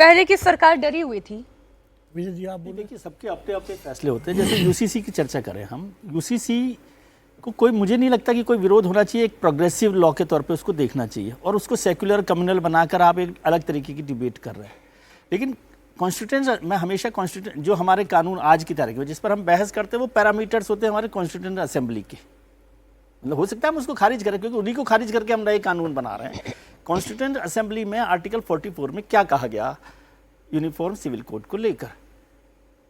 पहले की सरकार डरी हुई थी। विजय जी आप बोलिए। देखिए, सबके अपने अपने फैसले होते हैं। जैसे यूसीसी की चर्चा करें हम, यूसीसी को कोई, मुझे नहीं लगता कि कोई विरोध होना चाहिए। एक प्रोग्रेसिव लॉ के तौर पे उसको देखना चाहिए, और उसको सेक्युलर कम्युनल बनाकर आप एक अलग तरीके की डिबेट कर रहे हैं। लेकिन कॉन्स्टिट्यूंट, मैं हमेशा कॉन्स्टिट्यूंट, जो हमारे कानून आज की तारीख में जिस पर हम बहस करते हैं वो पैरामीटर्स होते हैं हमारे कॉन्स्टिट्यूंट असेंबली के। मतलब हो सकता है हम उसको खारिज करें, क्योंकि उन्हीं को खारिज करके हम नए कानून बना रहे हैं। कॉन्स्टिट्यूंट असेंबली में आर्टिकल 44 में क्या कहा गया यूनिफॉर्म सिविल कोड को लेकर?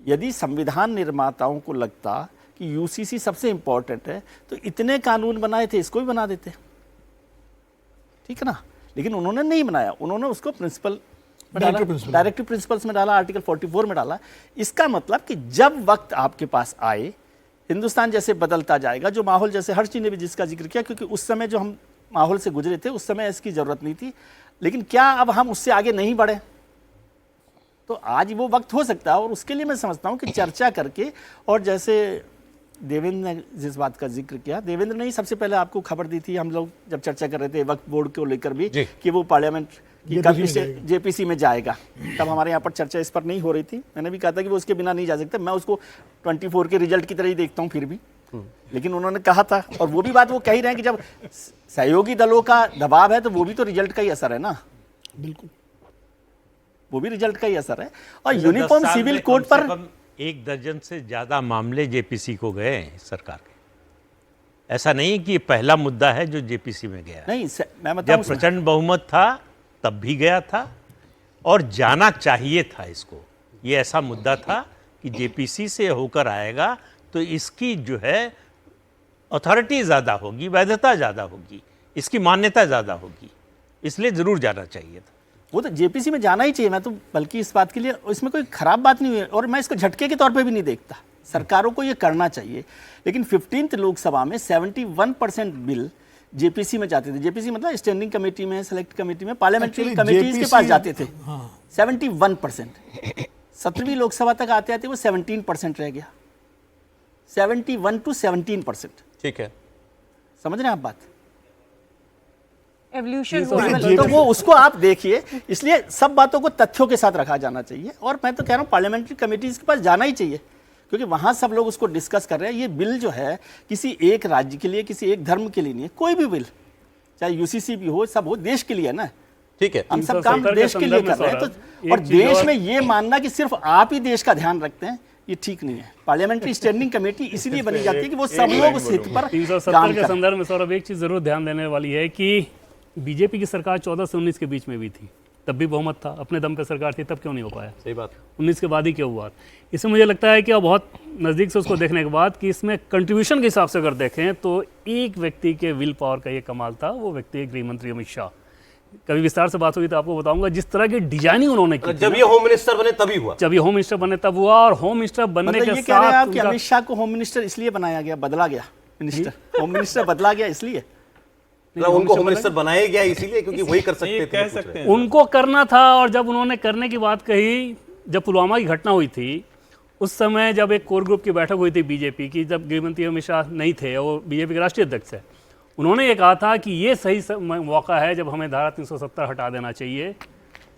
यदि संविधान निर्माताओं को लगता कि यूसीसी सबसे इंपॉर्टेंट है तो इतने कानून बनाए थे, इसको भी बना देते, ठीक है ना। लेकिन उन्होंने नहीं बनाया, उन्होंने उसको प्रिंसिपल डायरेक्टिव प्रिंसिपल्स में डाला, आर्टिकल 44 में डाला। इसका मतलब कि जब वक्त आपके पास आए, हिंदुस्तान जैसे बदलता जाएगा, जो माहौल, जैसे हर चीज ने भी जिसका जिक्र किया, क्योंकि उस समय जो हम माहौल से गुजरे थे उस समय इसकी जरूरत नहीं थी। लेकिन क्या अब हम उससे आगे नहीं बढ़े? तो आज वो वक्त हो सकता है, और उसके लिए मैं समझता हूँ कि चर्चा करके, और जैसे देवेंद्र ने जिस बात का जिक्र किया, देवेंद्र ने ही सबसे पहले आपको खबर दी थी, हम लोग जब चर्चा कर रहे थे वक्फ बोर्ड को लेकर भी, कि वो पार्लियामेंट की कब जेपीसी में जाएगा, तब हमारे यहाँ पर चर्चा इस पर नहीं हो रही थी। मैंने भी कहा था कि वो उसके बिना नहीं जा सकता। मैं उसको 24 के रिजल्ट की तरह ही देखता हूँ फिर भी, लेकिन उन्होंने कहा था, और वो भी बात वो कह ही रहे हैं कि जब सहयोगी दलों का दबाव है तो वो भी तो रिजल्ट का ही असर है ना। बिल्कुल, वो भी रिजल्ट का ही असर है। और यूनिफॉर्म सिविल कोड पर 1 दर्जन से ज्यादा मामले जेपीसी को गए हैं सरकार के। ऐसा नहीं कि पहला मुद्दा है जो जेपीसी में गया। नहीं, मैं बताऊं, जब प्रचंड बहुमत था तब भी गया था, और जाना चाहिए था इसको। ये ऐसा मुद्दा था कि जेपीसी से होकर आएगा तो इसकी जो है अथॉरिटी ज़्यादा होगी, वैधता ज़्यादा होगी, इसकी मान्यता ज़्यादा होगी, इसलिए ज़रूर जाना चाहिए था। वो तो जेपीसी में जाना ही चाहिए। मैं तो बल्कि इस बात के लिए, इसमें कोई खराब बात नहीं हुई, और मैं इसको झटके के तौर पे भी नहीं देखता। सरकारों को ये करना चाहिए। लेकिन 15th लोकसभा में 71% बिल जेपीसी में जाते थे। जेपीसी मतलब स्टैंडिंग कमेटी में, सेलेक्ट कमेटी में, पार्लियामेंट्री कमेटीज के पास जाते थे। 71%। 17वीं लोकसभा तक आते आते वो 17% रह गया। 71 to 17%। ठीक है, समझ रहे हैं आप बात? एवोल्यूशन तो वो उसको आप देखिए। इसलिए सब बातों को तथ्यों के साथ रखा जाना चाहिए, और मैं तो कह रहा हूँ पार्लियामेंट्री कमेटीज के पास जाना ही चाहिए, क्योंकि वहां सब लोग उसको डिस्कस कर रहे हैं। ये बिल जो है किसी एक राज्य के लिए, किसी एक धर्म के लिए नहीं है। कोई भी बिल, चाहे यूसीसी भी हो, सब हो, देश के लिए है ना। ठीक है, हम सब काम देश के लिए कर रहे हैं। तो और देश में ये मानना कि सिर्फ आप ही देश का ध्यान रखते हैं, ये ठीक नहीं है। पार्लियामेंट्री स्टैंडिंग कमेटी इसीलिए बनी जाती है कि वो सब लोग उस हित पर 370 के संदर्भ में सौरभ एक चीज जरूर ध्यान देने वाली है कि बीजेपी की सरकार 14 से 19 के बीच में भी थी, तब भी बहुमत था, अपने दम पे सरकार थी, तब क्यों नहीं हो पाया? सही बात। 19 के बाद ही क्यों हुआ? इसमें मुझे लगता है कि अब बहुत नज़दीक से उसको देखने के बाद कि इसमें कंट्रीब्यूशन के हिसाब से अगर देखें तो एक व्यक्ति के विल पावर का ये कमाल था। वो व्यक्ति है गृह मंत्री अमित शाह। कभी विस्तार से बात हुई तो आपको बताऊंगा जिस तरह की डिजाइनिंग उन्होंने की। जब ये होम मिनिस्टर बने तभी हुआ। जब ये होम मिनिस्टर बने तब हुआ, और होम मिनिस्टर बनने के ये कह रहे हैं आप साथ कि अमित शाह को होम मिनिस्टर इसलिए बनाया गया, बदला गया मिनिस्टर, होम मिनिस्टर बदला गया इसलिए? उनको होम मिनिस्टर बनाया गया इसीलिए क्योंकि वही कर सकते कह सकते हैं। उनको करना था। और जब उन्होंने करने की बात कही, जब पुलवामा की घटना हुई थी उस समय, जब एक कोर ग्रुप की बैठक हुई थी बीजेपी की, जब गृहमंत्री अमित शाह नहीं थे, वो बीजेपी के राष्ट्रीय अध्यक्ष है, उन्होंने ये कहा था कि ये सही मौका है जब हमें धारा 370 हटा देना चाहिए।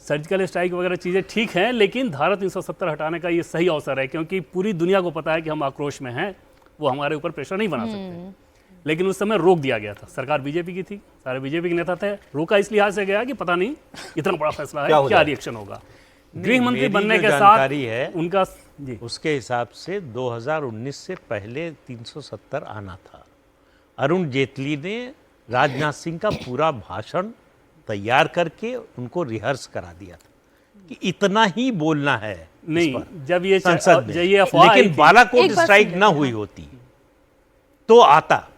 सर्जिकल स्ट्राइक वगैरह चीज़ें ठीक हैं, लेकिन धारा 370 हटाने का ये सही अवसर है, क्योंकि पूरी दुनिया को पता है कि हम आक्रोश में हैं, वो हमारे ऊपर प्रेशर नहीं बना सकते। लेकिन उस समय रोक दिया गया था। सरकार बीजेपी की थी, सारे बीजेपी के नेता थे। रोका इस लिहाज से गया कि पता नहीं इतना बड़ा फैसला है, क्या रिएक्शन होगा। गृह मंत्री बनने के साथ है उनका जी, उसके हिसाब से 2019 से पहले 370 आना था। अरुण जेटली ने राजनाथ सिंह का पूरा भाषण तैयार करके उनको रिहर्स करा दिया था कि इतना ही बोलना है। नहीं, जब ये संसद में, ये अफवाह लेकिन बालाकोट स्ट्राइक ना हुई होती तो आता।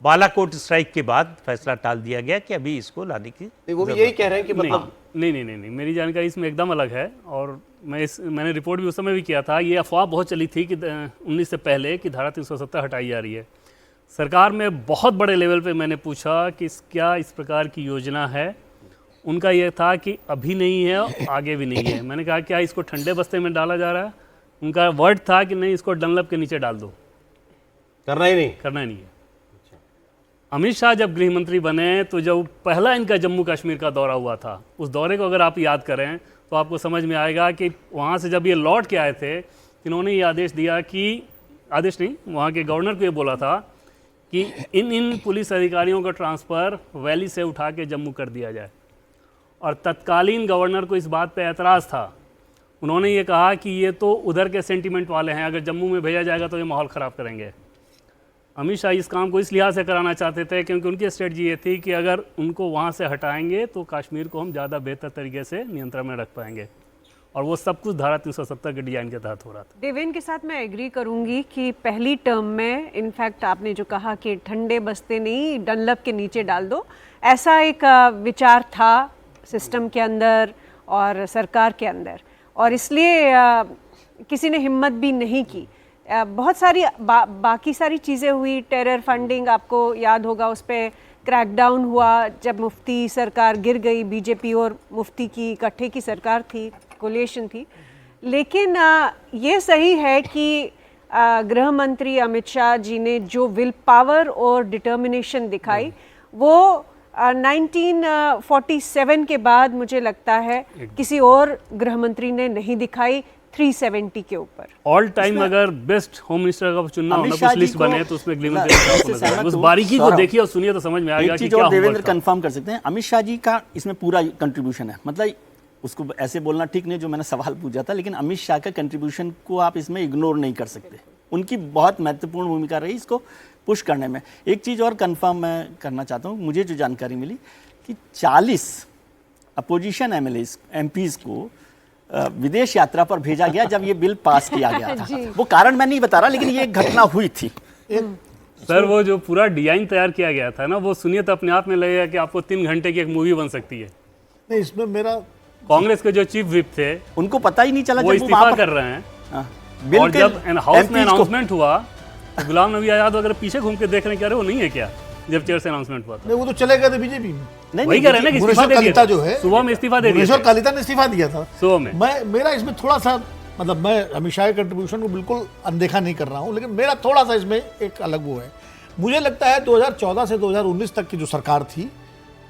बालाकोट स्ट्राइक के बाद फैसला टाल दिया गया कि अभी इसको लाने की वो भी यही कह रहे हैं कि मतलब नहीं, मेरी जानकारी इसमें एकदम अलग है। और मैंने रिपोर्ट भी उस समय भी किया था। ये अफवाह बहुत चली थी कि 19 से पहले कि धारा 370 हटाई जा रही है। सरकार में बहुत बड़े लेवल पे मैंने पूछा कि क्या इस प्रकार की योजना है। उनका यह था कि अभी नहीं है, आगे भी नहीं है। मैंने कहा क्या इसको ठंडे बस्ते में डाला जा रहा है? उनका वर्ड था कि नहीं, इसको डनलप के नीचे डाल दो, करना ही नहीं है। अमित शाह जब गृह मंत्री बने तो जब पहला इनका जम्मू कश्मीर का दौरा हुआ था, उस दौरे को अगर आप याद करें तो आपको समझ में आएगा कि वहाँ से जब ये लौट के आए थे, इन्होंने ये आदेश दिया कि, आदेश नहीं, वहाँ के गवर्नर को ये बोला था कि इन पुलिस अधिकारियों का ट्रांसफ़र वैली से उठा के जम्मू कर दिया जाए। और तत्कालीन गवर्नर को इस बात पे एतराज़ था। उन्होंने ये कहा कि ये तो उधर के सेंटीमेंट वाले हैं, अगर जम्मू में भेजा जाएगा तो ये माहौल ख़राब करेंगे। अमित शाह इस काम को इस लिहाज से कराना चाहते थे क्योंकि उनकी स्ट्रेटजी ये थी कि अगर उनको वहाँ से हटाएंगे तो कश्मीर को हम ज़्यादा बेहतर तरीके से नियंत्रण में रख पाएंगे, और वो सब कुछ धारा 370 के डिजाइन के तहत हो रहा था। देवेंद्र के साथ मैं एग्री करूंगी कि पहली टर्म में इनफैक्ट आपने जो कहा कि ठंडे बस्ते नहीं डनलप के नीचे डाल दो, ऐसा एक विचार था सिस्टम के अंदर और सरकार के अंदर, और इसलिए किसी ने हिम्मत भी नहीं की। बहुत सारी बाकी सारी चीज़ें हुई, टेरर फंडिंग आपको याद होगा, उस पर क्रैकडाउन हुआ जब मुफ्ती सरकार गिर गई, बीजेपी और मुफ्ती की इकट्ठे की सरकार थी, कोलिशन थी। लेकिन ये सही है कि गृह मंत्री अमित शाह जी ने जो विल पावर और डिटर्मिनेशन दिखाई वो 1947 के बाद मुझे लगता है किसी और गृह मंत्री ने नहीं दिखाई 370 के ऊपर। ऑल टाइम अगर बेस्ट होम मिनिस्टर का चुनना होना कुछ लिस्ट बने तो उसमें गृह मंत्री उस बारीकी को देखिए और सुनिए तो समझ में आएगा कि क्या देवेंद्र कंफर्म कर सकते हैं, अमित शाह जी का इसमें पूरा कंट्रीब्यूशन है। मतलब उसको ऐसे बोलना ठीक नहीं जो मैंने सवाल पूछा था, लेकिन अमित शाह का कंट्रीब्यूशन को आप इसमें इग्नोर नहीं कर सकते। उनकी बहुत महत्वपूर्ण भूमिका रही इसको पुश करने में। एक चीज़ और कंफर्म मैं करना चाहता हूँ, मुझे जो जानकारी मिली कि 40 अपोजिशन एमपीज को विदेश यात्रा पर भेजा गया जब ये बिल पास किया गया था। वो कारण मैं नहीं बता रहा, लेकिन ये एक घटना हुई थी। सर वो जो पूरा डिजाइन तैयार किया गया था ना, वो सुनिए तो अपने आप में लगेगा कि आपको 3 घंटे की एक मूवी बन सकती है। नहीं, इसमें मेरा कांग्रेस के जो चीफ विप थे उनको पता ही नहीं चला, वो इस्तीफा कर रहे हैं। और जब हाउस में अनाउंसमेंट हुआ तो गुलाम नबी आजाद अगर पीछे घूम के देख रहे हैं, क्या वो नहीं है क्या जब चेयर से अनाउंसमेंट हुआ था? नहीं, वो तो चले गए थे बीजेपी में। वही कह रहे हैं ना कि इस्तीफा दे दिया जो है सुबह में इस्तीफा दे दिया, भुवनेश्वर कलिता ने इस्तीफा दिया था सुबह में। मेरा इसमें थोड़ा सा मतलब मैं अमित शाह के कंट्रीब्यूशन को बिल्कुल अनदेखा नहीं कर रहा हूँ, लेकिन मेरा थोड़ा सा इसमें एक अलग वो है। मुझे लगता है 2014 से 2019 तक की जो सरकार थी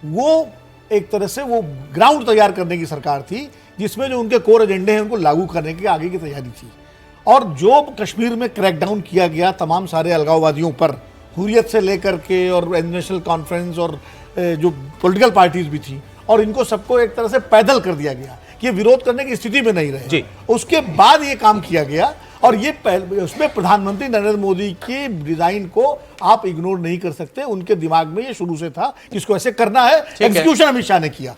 वो एक तरह से वो ग्राउंड तैयार करने की सरकार थी, जिसमें जो उनके कोर एजेंडे हैं उनको लागू करने की आगे की तैयारी थी। और जो कश्मीर में क्रैकडाउन किया गया तमाम सारे अलगाववादियों पर, हुर्रियत से लेकर के और नेशनल कॉन्फ्रेंस और जो पॉलिटिकल पार्टीज भी थी, और इनको सबको एक तरह से पैदल कर दिया गया कि ये विरोध करने की स्थिति में नहीं रहे। उसके बाद ये काम किया गया, और ये उसमें प्रधानमंत्री नरेंद्र मोदी के डिजाइन को आप इग्नोर नहीं कर सकते। उनके दिमाग में ये शुरू से था कि इसको ऐसे करना है, एग्जीक्यूशन अमित शाह ने किया।